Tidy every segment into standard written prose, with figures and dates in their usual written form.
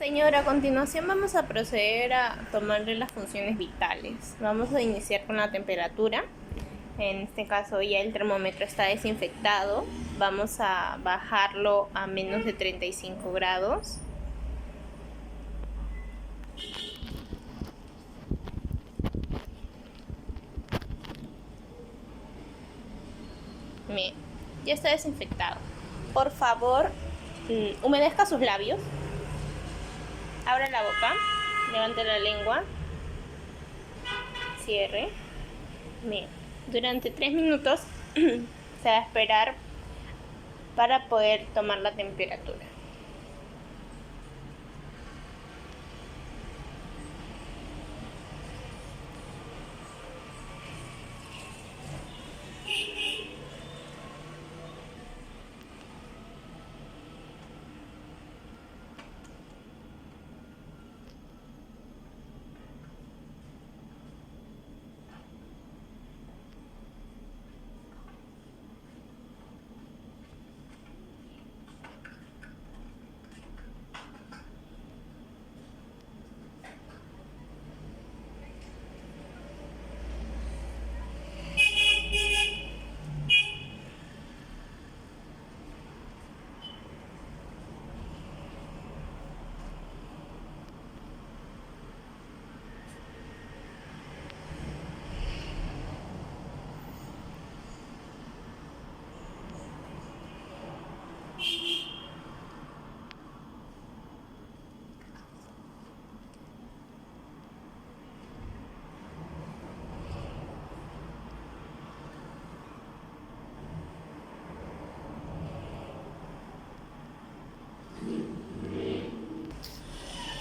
Señora, a continuación vamos a proceder a tomarle las funciones vitales. Vamos a iniciar con la temperatura. En este caso ya el termómetro está desinfectado. Vamos a bajarlo a menos de 35 grados. Bien, ya está desinfectado. Por favor, humedezca sus labios. Abra la boca, levante la lengua, cierre. Bien, durante 3 minutos se va a esperar para poder tomar la temperatura.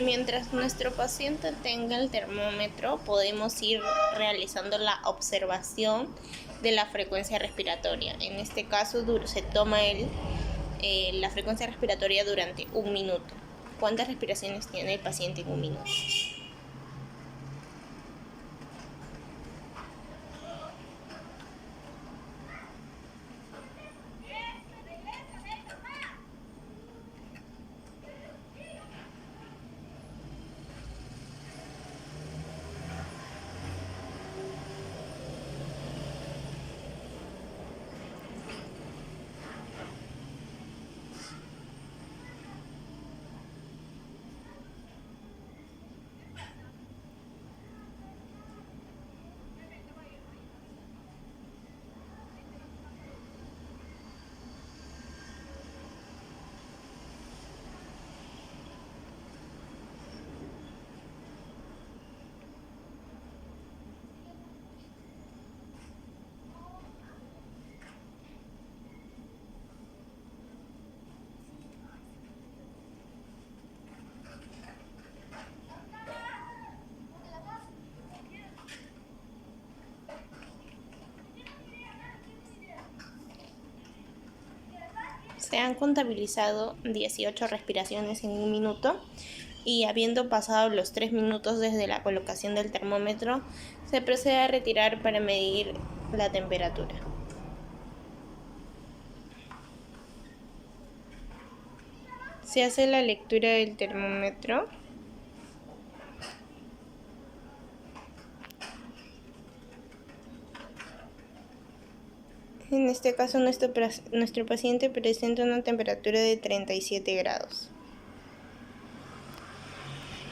Mientras nuestro paciente tenga el termómetro, podemos ir realizando la observación de la frecuencia respiratoria. En este caso, se toma la frecuencia respiratoria durante 1 minuto. ¿Cuántas respiraciones tiene el paciente en 1 minuto? Se han contabilizado 18 respiraciones en 1 minuto y habiendo pasado los 3 minutos desde la colocación del termómetro, se procede a retirar para medir la temperatura. Se hace la lectura del termómetro. En este caso, nuestro paciente presenta una temperatura de 37 grados.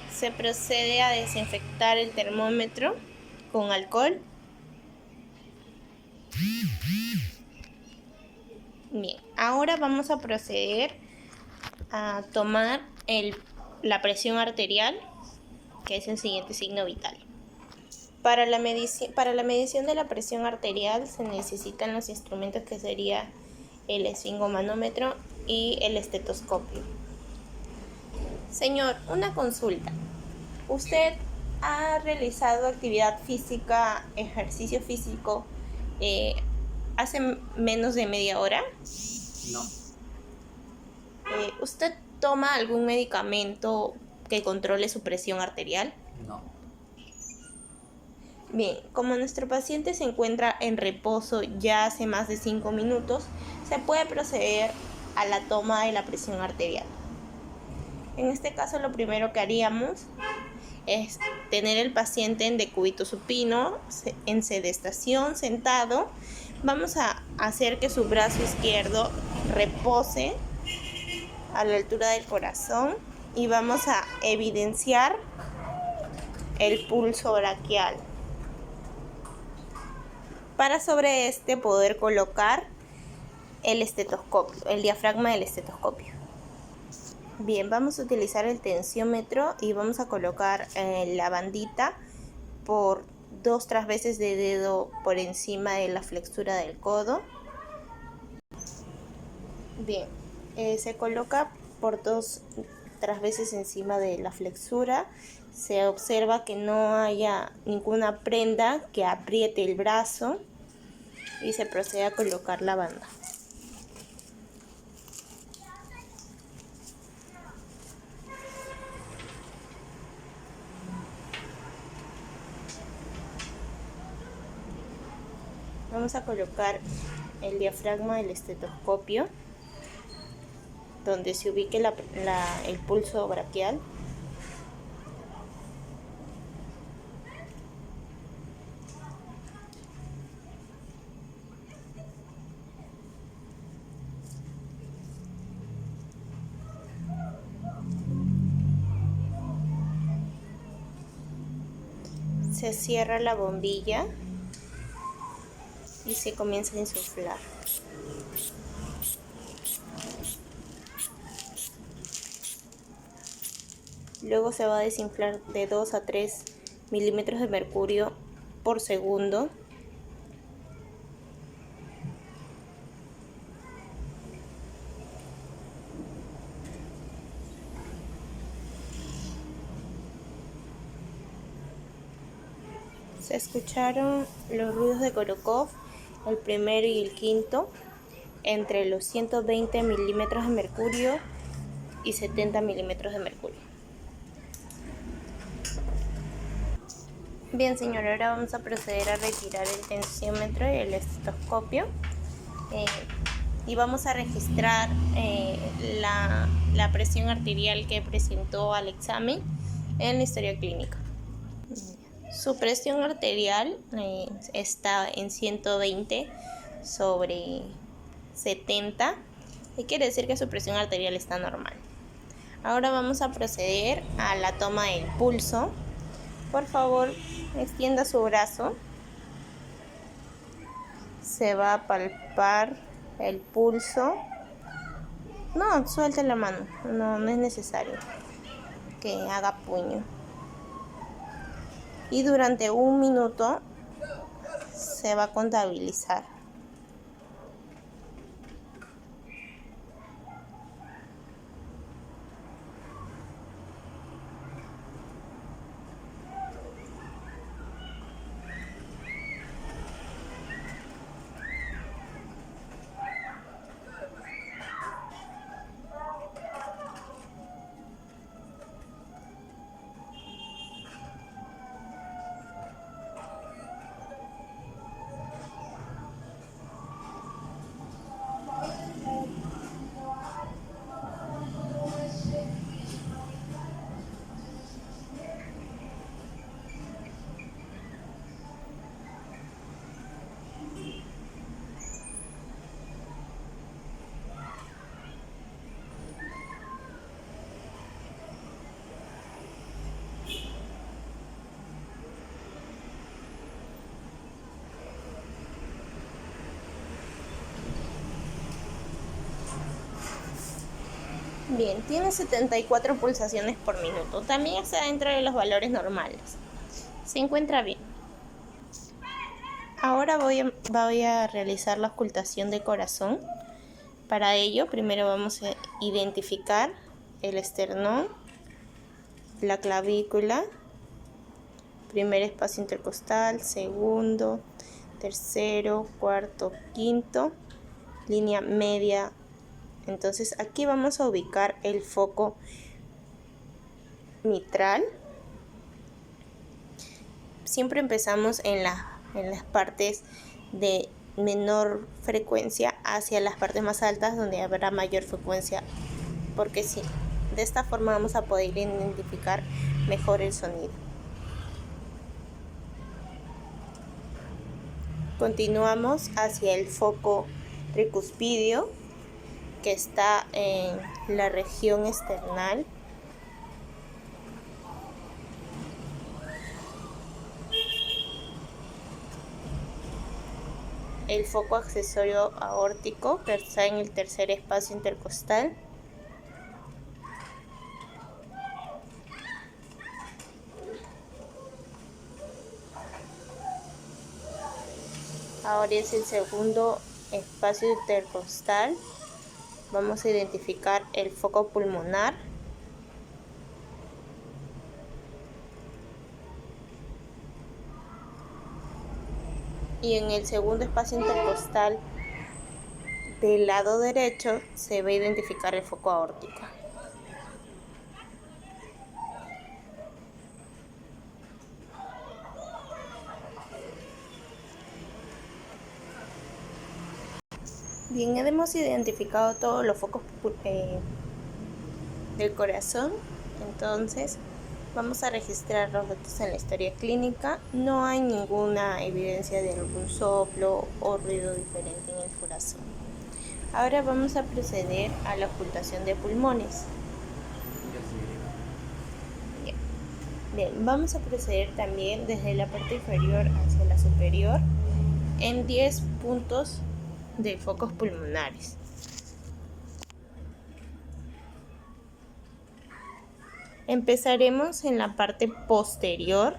Se procede a desinfectar el termómetro con alcohol. Bien, ahora vamos a proceder a tomar la presión arterial, que es el siguiente signo vital. Para la medición de la presión arterial se necesitan los instrumentos que sería el esfingomanómetro y el estetoscopio. Señor, una consulta. ¿Usted ha realizado actividad física, ejercicio físico, hace menos de media hora? No. ¿Usted toma algún medicamento que controle su presión arterial? No. Bien, como nuestro paciente se encuentra en reposo ya hace más de 5 minutos, se puede proceder a la toma de la presión arterial. En este caso lo primero que haríamos es tener el paciente en decúbito supino, en sedestación, sentado. Vamos a hacer que su brazo izquierdo repose a la altura del corazón y vamos a evidenciar el pulso braquial. Para sobre este poder colocar el estetoscopio, el diafragma del estetoscopio. Bien, vamos a utilizar el tensiómetro y vamos a colocar la bandita por 2 trasveces de dedo por encima de la flexura del codo. Bien, se coloca por 2 trasveces encima de la flexura. Se observa que no haya ninguna prenda que apriete el brazo y se procede a colocar la banda. Vamos a colocar el diafragma del estetoscopio donde se ubique el pulso braquial. Se cierra la bombilla y se comienza a insuflar. Luego se va a desinflar de 2 a 3 milímetros de mercurio por segundo. Se escucharon los ruidos de Korokov, el primero y el quinto, entre los 120 milímetros de mercurio y 70 milímetros de mercurio. Bien, señora, ahora vamos a proceder a retirar el tensiómetro y el estetoscopio y vamos a registrar la presión arterial que presentó al examen en la historia clínica. Su presión arterial está en 120 sobre 70 y quiere decir que su presión arterial está normal. Ahora vamos a proceder a la toma del pulso. Por favor, extienda su brazo. Se va a palpar el pulso. No, suelte la mano. No es necesario que haga puño. Y durante 1 minuto se va a contabilizar. Bien, tiene 74 pulsaciones por minuto. También está dentro de los valores normales. Se encuentra bien. Ahora voy a realizar la auscultación de corazón. Para ello, primero vamos a identificar el esternón, la clavícula, primer espacio intercostal, segundo, tercero, cuarto, quinto, línea media. Entonces aquí vamos a ubicar el foco mitral. Siempre empezamos en las partes de menor frecuencia hacia las partes más altas donde habrá mayor frecuencia, porque sí, De esta forma vamos a poder identificar mejor el sonido. Continuamos hacia el foco tricuspidio, que está en la región esternal. El foco accesorio aórtico, que está en el tercer espacio intercostal. Ahora es el segundo espacio intercostal. Vamos a identificar el foco pulmonar. Y en el segundo espacio intercostal del lado derecho se va a identificar el foco aórtico. Bien, hemos identificado todos los focos del corazón. Entonces vamos a registrar los datos en la historia clínica. No hay ninguna evidencia de algún soplo o ruido diferente en el corazón. Ahora vamos a proceder a la ocultación de pulmones. Bien, vamos a proceder también desde la parte inferior hacia la superior en 10 puntos de focos pulmonares. Empezaremos en la parte posterior.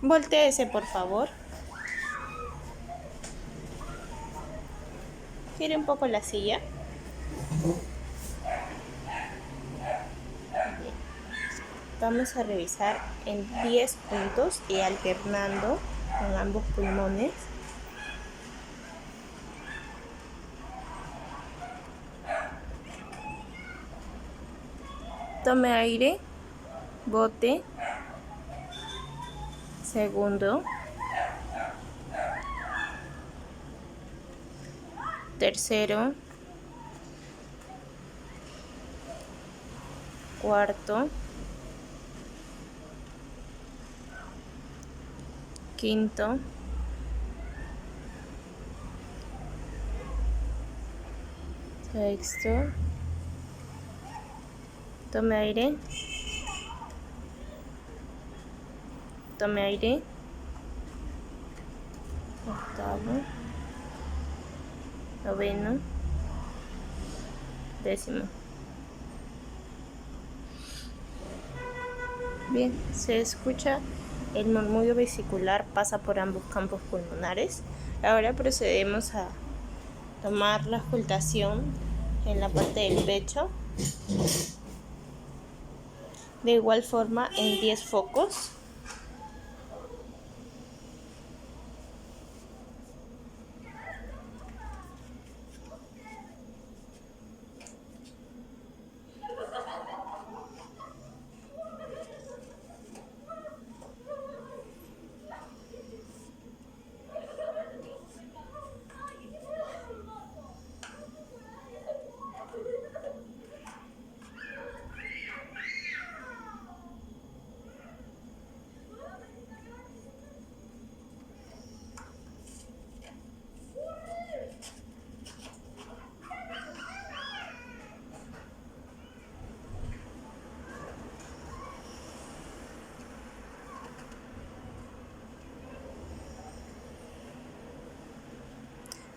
Voltéese, por favor. Gire un poco la silla. Bien. Vamos a revisar en 10 puntos y alternando con ambos pulmones. Tome aire, bote, segundo, tercero, cuarto, quinto, sexto. Tome aire. Tome aire. Octavo. Noveno. Décimo. Bien, se escucha el murmullo vesicular, pasa por ambos campos pulmonares. Ahora procedemos a tomar la auscultación en la parte del pecho. De igual forma en 10 focos.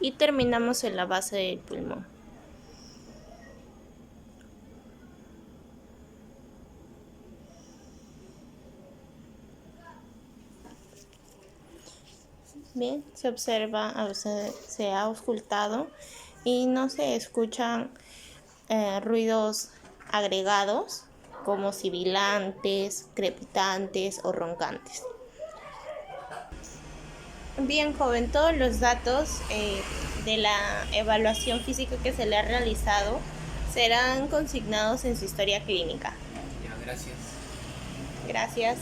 Y terminamos en la base del pulmón. Bien, se observa, se ha auscultado y no se escuchan ruidos agregados como sibilantes, crepitantes o roncantes. Bien, joven, todos los datos de la evaluación física que se le ha realizado serán consignados en su historia clínica. Ya, gracias. Gracias.